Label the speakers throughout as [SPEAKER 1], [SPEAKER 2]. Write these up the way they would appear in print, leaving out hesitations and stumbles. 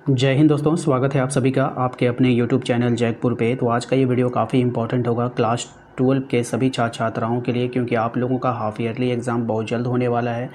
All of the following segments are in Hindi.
[SPEAKER 1] जय हिंद दोस्तों, स्वागत है आप सभी का आपके अपने यूट्यूब चैनल जैकपुर पे। तो आज का ये वीडियो काफ़ी इंपॉर्टेंट होगा क्लास 12 के सभी छात्राओं के लिए, क्योंकि आप लोगों का हाफ ईयरली एग्ज़ाम बहुत जल्द होने वाला है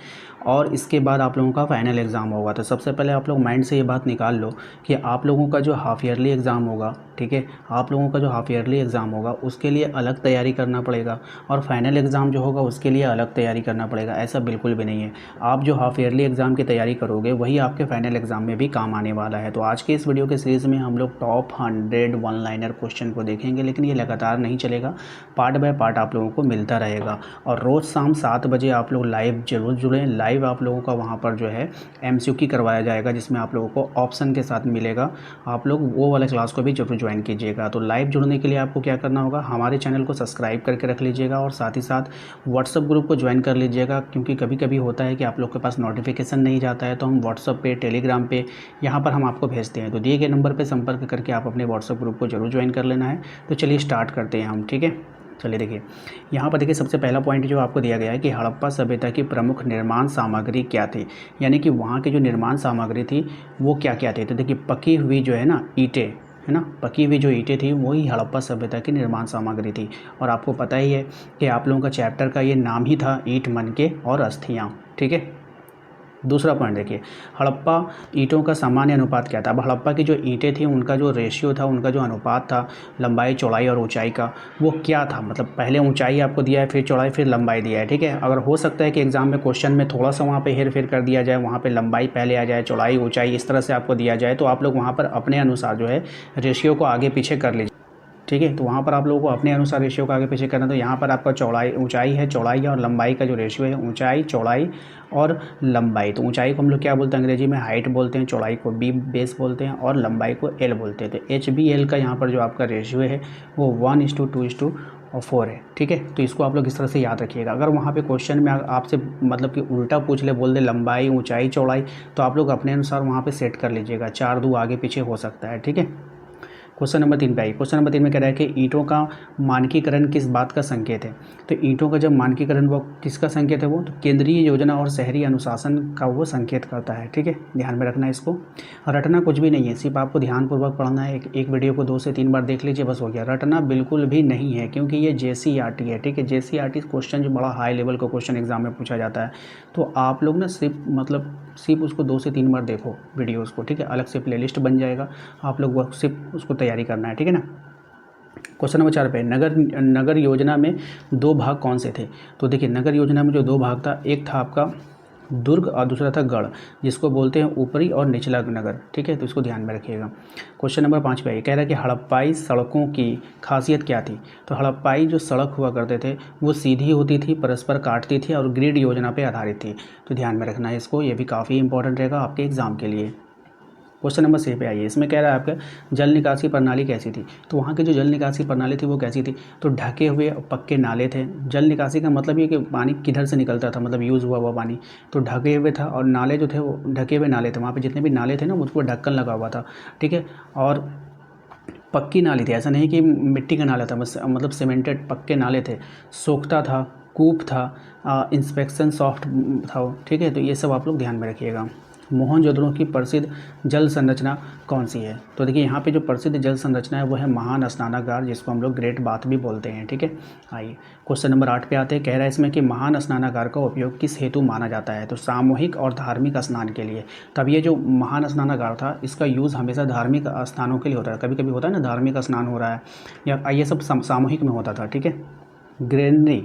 [SPEAKER 1] और इसके बाद आप लोगों का फाइनल एग्ज़ाम होगा। तो सबसे पहले आप लोग माइंड से ये बात निकाल लो कि आप लोगों का जो हाफ ईयरली एग्ज़ाम होगा, ठीक है, आप लोगों का जो हाफ ईयरली एग्ज़ाम होगा उसके लिए अलग तैयारी करना पड़ेगा और फाइनल एग्ज़ाम जो होगा उसके लिए अलग तैयारी करना पड़ेगा। ऐसा बिल्कुल भी नहीं है। आप जो हाफ ईयरली एग्ज़ाम की तैयारी करोगे वही आपके फाइनल एग्ज़ाम में भी काम आने वाला है। तो आज के इस वीडियो के सीरीज़ में हम लोग टॉप 100 वन लाइनर क्वेश्चन को देखेंगे, लेकिन ये लगातार नहीं चलेगा, पार्ट बाय पार्ट आप लोगों को मिलता रहेगा। और रोज़ शाम 7 बजे आप लोग लाइव जरूर जुड़ें। लाइव आप लोगों का वहाँ पर जो है MCQ करवाया जाएगा, जिसमें आप लोगों को ऑप्शन के साथ मिलेगा। आप लोग वो वाले क्लास को भी जरूर ज्वाइन कीजिएगा। तो लाइव जुड़ने के लिए आपको क्या करना होगा, हमारे चैनल को सब्सक्राइब करके रख लीजिएगा और साथ ही साथ व्हाट्सअप ग्रुप को ज्वाइन कर लीजिएगा, क्योंकि कभी कभी होता है कि आप लोग के पास नोटिफिकेशन नहीं जाता है, तो हम व्हाट्सअप पे, टेलीग्राम पे, यहाँ पर हम आपको भेजते हैं। तो दिए गए नंबर पर संपर्क करके आप अपने व्हाट्सअप ग्रुप को जरूर ज्वाइन कर लेना है। तो चलिए स्टार्ट करते हैं हम, ठीक है। चलिए देखिए, यहाँ पर देखिए सबसे पहला पॉइंट जो आपको दिया गया है कि हड़प्पा सभ्यता की प्रमुख निर्माण सामग्री क्या थी, यानी कि वहाँ की जो निर्माण सामग्री थी वो क्या क्या थी। तो देखिए पकी हुई जो है ना ईंटें, है ना, पकी हुई जो ईंटें थी वही हड़प्पा सभ्यता की निर्माण सामग्री थी। और आपको पता ही है कि आप लोगों का चैप्टर का ये नाम ही था ईंट, मनके और अस्थियाँ, ठीक है। दूसरा पॉइंट देखिए, हड़प्पा ईंटों का सामान्य अनुपात क्या था। अब हड़प्पा की जो ईंटें थी उनका जो रेशियो था, उनका जो अनुपात था लंबाई, चौड़ाई और ऊंचाई का, वो क्या था। मतलब पहले ऊंचाई आपको दिया है, फिर चौड़ाई, फिर लंबाई दिया है, ठीक है। अगर हो सकता है कि एग्जाम में क्वेश्चन में थोड़ा सा वहाँ पे हेर फेर कर दिया जाए, वहाँ पे लंबाई पहले आ जाए, चौड़ाई, ऊंचाई इस तरह से आपको दिया जाए, तो आप लोग वहाँ पर अपने अनुसार जो है रेशियो को आगे पीछे कर लीजिए, ठीक है। तो वहाँ पर आप लोगों को अपने अनुसार रेशियो को आगे पीछे करना। तो यहाँ पर आपका चौड़ाई, ऊंचाई है, चौड़ाई है और लंबाई का जो रेशियो है, ऊंचाई, चौड़ाई और लंबाई। तो ऊंचाई को हम लोग क्या बोलते हैं, अंग्रेजी में हाइट बोलते हैं, चौड़ाई को बी बेस बोलते हैं और लंबाई को एल बोलते हैं। तो HBL का यहाँ पर जो आपका रेशियो है वो 1:2:4 है, ठीक है। तो इसको आप लोग इस तरह से याद रखिएगा। अगर वहाँ पे क्वेश्चन में आपसे मतलब कि उल्टा पूछ ले, बोल दे लंबाई, ऊंचाई, चौड़ाई, तो आप लोग अपने अनुसार वहाँ पे सेट कर लीजिएगा, 4 2 आगे पीछे हो सकता है, ठीक है। क्वेश्चन नंबर 3 पे आइए। क्वेश्चन नंबर 3 में कह रहा है कि ईंटों का मानकीकरण किस बात का संकेत है। तो ईंटों का जब मानकीकरण वो किसका संकेत है, वो तो केंद्रीय योजना और शहरी अनुशासन का वो संकेत करता है, ठीक है। ध्यान में रखना है इसको। रटना कुछ भी नहीं है, सिर्फ आपको ध्यानपूर्वक पढ़ना है। एक वीडियो को 2 से 3 बार देख लीजिए, बस हो गया। रटना बिल्कुल भी नहीं है, क्योंकि ये JCERT है, ठीक है। JCERT क्वेश्चन जो बड़ा हाई लेवल का क्वेश्चन एग्जाम में पूछा जाता है। तो आप लोग ना सिर्फ उसको 2 से 3 बार देखो वीडियोज़ को, ठीक है। अलग से प्लेलिस्ट बन जाएगा, आप लोग वो सिर्फ उसको तैयारी करना है, ठीक है ना। क्वेश्चन नंबर 4 पे, नगर योजना में 2 भाग कौन से थे। तो देखिए नगर योजना में जो 2 भाग था, एक था आपका दुर्ग और दूसरा था गढ़, जिसको बोलते हैं ऊपरी और निचला नगर, ठीक है। तो इसको ध्यान में रखिएगा। क्वेश्चन नंबर 5 पे कह रहा है कि हड़प्पाई सड़कों की खासियत क्या थी। तो हड़प्पाई जो सड़क हुआ करते थे वो सीधी होती थी, परस्पर काटती थी और ग्रिड योजना पे आधारित थी। तो ध्यान में रखना है इसको, ये भी काफ़ी इंपॉर्टेंट रहेगा आपके एग्जाम के लिए। क्वेश्चन नंबर 6 पे आइए। इसमें कह रहा है आपका जल निकासी प्रणाली कैसी थी। तो वहाँ की जो जल निकासी प्रणाली थी वो कैसी थी, तो ढके हुए पक्के नाले थे। जल निकासी का मतलब ये कि पानी किधर से निकलता था, मतलब यूज़ हुआ पानी, तो ढके हुए था। और नाले जो थे वो ढके हुए नाले थे, वहाँ पे जितने भी नाले थे ना उसको ढक्कन लगा हुआ था, ठीक है। और पक्की नाली थी, ऐसा नहीं कि मिट्टी का नाला था, बस मतलब सीमेंटेड पक्के नाले थे। सोखता था, कूप था, इंस्पेक्शन सॉफ्ट था, ठीक है। तो ये सब आप लोग ध्यान में रखिएगा। मोहनजोदड़ो की प्रसिद्ध जल संरचना कौन सी है। तो देखिए यहाँ पे जो प्रसिद्ध जल संरचना है वो है महान स्नानागार, जिसको हम लोग ग्रेट बाथ भी बोलते हैं, ठीक है। आइए क्वेश्चन नंबर 8 पे आते हैं। कह रहा है इसमें कि महान स्नानागार का उपयोग किस हेतु माना जाता है। तो सामूहिक और धार्मिक स्नान के लिए। तब ये जो महान स्नानागार था इसका यूज़ हमेशा धार्मिक स्थानों के लिए होता है। कभी कभी होता है ना धार्मिक स्नान हो रहा है, या ये सब सामूहिक में होता था, ठीक है। ग्रेनरी,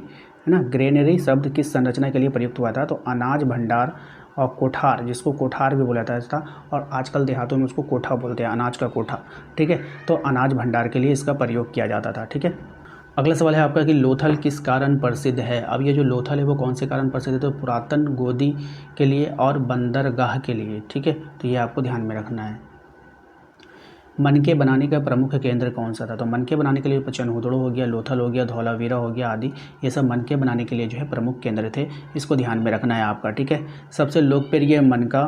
[SPEAKER 1] है ना, ग्रेनरी शब्द किस संरचना के लिए प्रयुक्त हुआ था। तो अनाज भंडार और कोठार, जिसको कोठार भी बोला जाता था, और आजकल देहातों में उसको कोठा बोलते हैं, अनाज का कोठा, ठीक है। तो अनाज भंडार के लिए इसका प्रयोग किया जाता था, ठीक है। अगला सवाल है आपका कि लोथल किस कारण प्रसिद्ध है। अब ये जो लोथल है वो कौन से कारण प्रसिद्ध है। तो पुरातन गोदी के लिए और बंदरगाह के लिए, ठीक है। तो ये आपको ध्यान में रखना है। मनके बनाने का प्रमुख केंद्र कौन सा था। तो मनके बनाने के लिए चनहुदड़ो हो गया, लोथल हो गया, धौलावीरा हो गया आदि, ये सब मनके बनाने के लिए जो है प्रमुख केंद्र थे। इसको ध्यान में रखना है आपका, ठीक है। सबसे लोकप्रिय मनका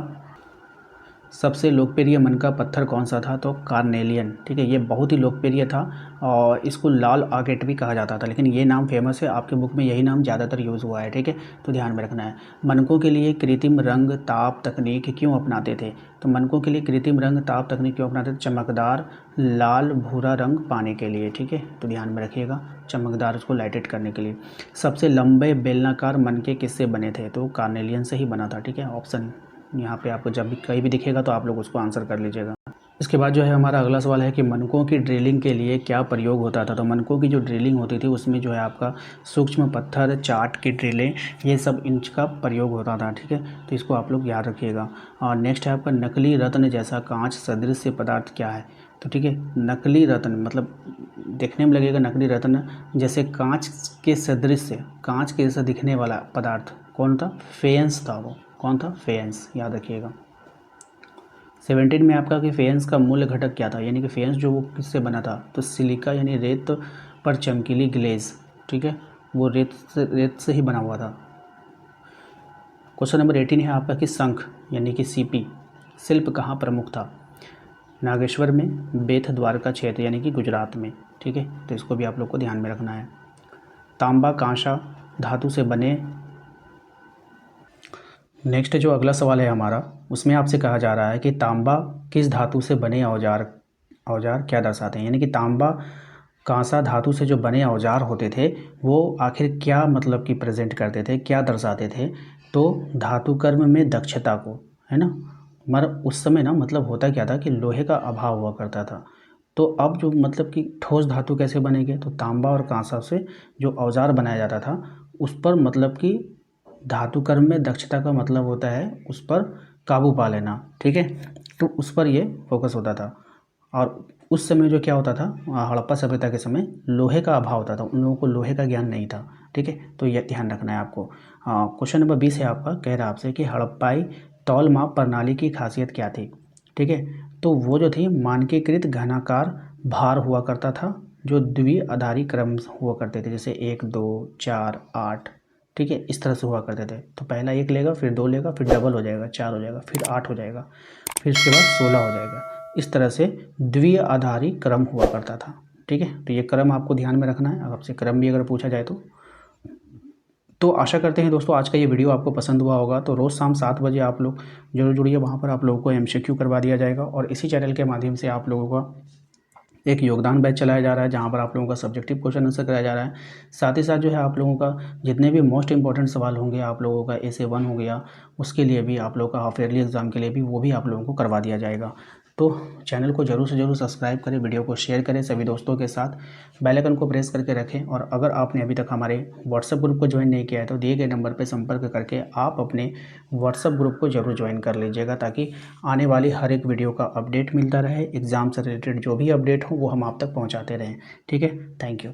[SPEAKER 1] सबसे लोकप्रिय मन का पत्थर कौन सा था? तो कार्नेलियन। ठीक है, ये बहुत ही लोकप्रिय था और इसको लाल आगेट भी कहा जाता था, लेकिन ये नाम फेमस है, आपके बुक में यही नाम ज़्यादातर यूज़ हुआ है। ठीक है, तो ध्यान में रखना है। मनकों के लिए कृत्रिम रंग ताप तकनीक क्यों अपनाते थे? तो मनकों के लिए कृत्रिम रंग ताप तकनीक क्यों अपनाते थे? चमकदार लाल भूरा रंग पाने के लिए। ठीक है, तो ध्यान में रखिएगा, चमकदार उसको लाइटेड करने के लिए। सबसे लंबे बेलनाकार मनके किससे बने थे? तो कार्नेलियन से ही बना था। ठीक है, ऑप्शन यहाँ पे आपको जब भी कहीं भी दिखेगा तो आप लोग उसको आंसर कर लीजिएगा। इसके बाद जो है हमारा अगला सवाल है कि मनकों की ड्रिलिंग के लिए क्या प्रयोग होता था? तो मनकों की जो ड्रिलिंग होती थी उसमें जो है आपका सूक्ष्म पत्थर, चाट की ड्रिलें, ये सब इनका प्रयोग होता था। ठीक है, तो इसको आप लोग याद रखिएगा। और नेक्स्ट है आपका नकली रत्न जैसा कांच सदृश पदार्थ क्या है? तो ठीक है, नकली रत्न मतलब देखने में लगेगा नकली रत्न, जैसे कांच के सदृश, कांच के जैसा दिखने वाला पदार्थ कौन था? फेयंस था। वो कौन था? फेयंस, याद रखिएगा। 17 में आपका कि फेयंस का मूल घटक क्या था, यानी कि फेयंस जो वो किससे बना था? तो सिलिका यानी रेत पर चमकीली ग्लेज। ठीक है, वो रेत से ही बना हुआ था। क्वेश्चन नंबर 18 है आपका कि शंख यानी कि सीपी शिल्प कहाँ प्रमुख था? नागेश्वर में, बेथ द्वारका क्षेत्र यानी कि गुजरात में। ठीक है, तो इसको भी आप लोग को ध्यान में रखना है। तांबा कांसा धातु से बने। नेक्स्ट जो अगला सवाल है हमारा, उसमें आपसे कहा जा रहा है कि तांबा किस धातु से बने औजार क्या दर्शाते हैं? यानी कि तांबा कांसा धातु से जो बने औजार होते थे वो आखिर क्या मतलब कि प्रेजेंट करते थे, क्या दर्शाते थे? तो धातु कर्म में दक्षता को, है ना। मगर उस समय ना मतलब होता क्या था कि लोहे का अभाव हुआ करता था। तो अब जो मतलब कि ठोस धातु कैसे बनेंगे? तो तांबा और कांसा से जो औजार बनाया जाता था उस पर मतलब कि धातु कर्म में दक्षता का मतलब होता है उस पर काबू पा लेना। ठीक है, तो उस पर ये फोकस होता था। और उस समय जो क्या होता था, हड़प्पा सभ्यता के समय लोहे का अभाव होता था, उन लोगों को लोहे का ज्ञान नहीं था। ठीक है, तो ये ध्यान रखना है आपको। क्वेश्चन नंबर 20 है आपका, कह रहा आपसे कि हड़प्पाई तौल माप प्रणाली की खासियत क्या थी? ठीक है, तो वो जो थी मानकीकृत घनाकार भार हुआ करता था, जो द्विआधारी क्रम हुआ करते थे, जैसे 1 2 4 8। ठीक है, इस तरह से हुआ करते थे। तो पहला 1 लेगा, फिर 2 लेगा, फिर डबल हो जाएगा 4 हो जाएगा, फिर 8 हो जाएगा, फिर उसके बाद 16 हो जाएगा। इस तरह से द्विआधारी क्रम हुआ करता था। ठीक है, तो ये क्रम आपको ध्यान में रखना है, आपसे क्रम भी अगर पूछा जाए तो आशा करते हैं दोस्तों आज का ये वीडियो आपको पसंद हुआ होगा। तो रोज़ शाम 7 बजे आप लोग जरूर जुड़िए, वहाँ पर आप लोगों को MCQ करवा दिया जाएगा और इसी चैनल के माध्यम से आप लोगों का एक योगदान बैच चलाया जा रहा है, जहाँ पर आप लोगों का सब्जेक्टिव क्वेश्चन आंसर कराया जा रहा है। साथ ही साथ जो है आप लोगों का जितने भी मोस्ट इंपॉर्टेंट सवाल होंगे, आप लोगों का ऐसे 1 हो गया, उसके लिए भी आप लोगों का हाफ ईयरली एग्जाम के लिए भी वो भी आप लोगों को करवा दिया जाएगा। तो चैनल को जरूर से जरूर सब्सक्राइब करें, वीडियो को शेयर करें सभी दोस्तों के साथ, बेल आइकन को प्रेस करके रखें। और अगर आपने अभी तक हमारे व्हाट्सएप ग्रुप को ज्वाइन नहीं किया है तो दिए गए नंबर पर संपर्क करके आप अपने व्हाट्सएप ग्रुप को जरूर ज्वाइन कर लीजिएगा, ताकि आने वाली हर एक वीडियो का अपडेट मिलता रहे। एग्ज़ाम से रिलेटेड जो भी अपडेट हो वो हम आप तक पहुँचाते रहें। ठीक है, थैंक यू।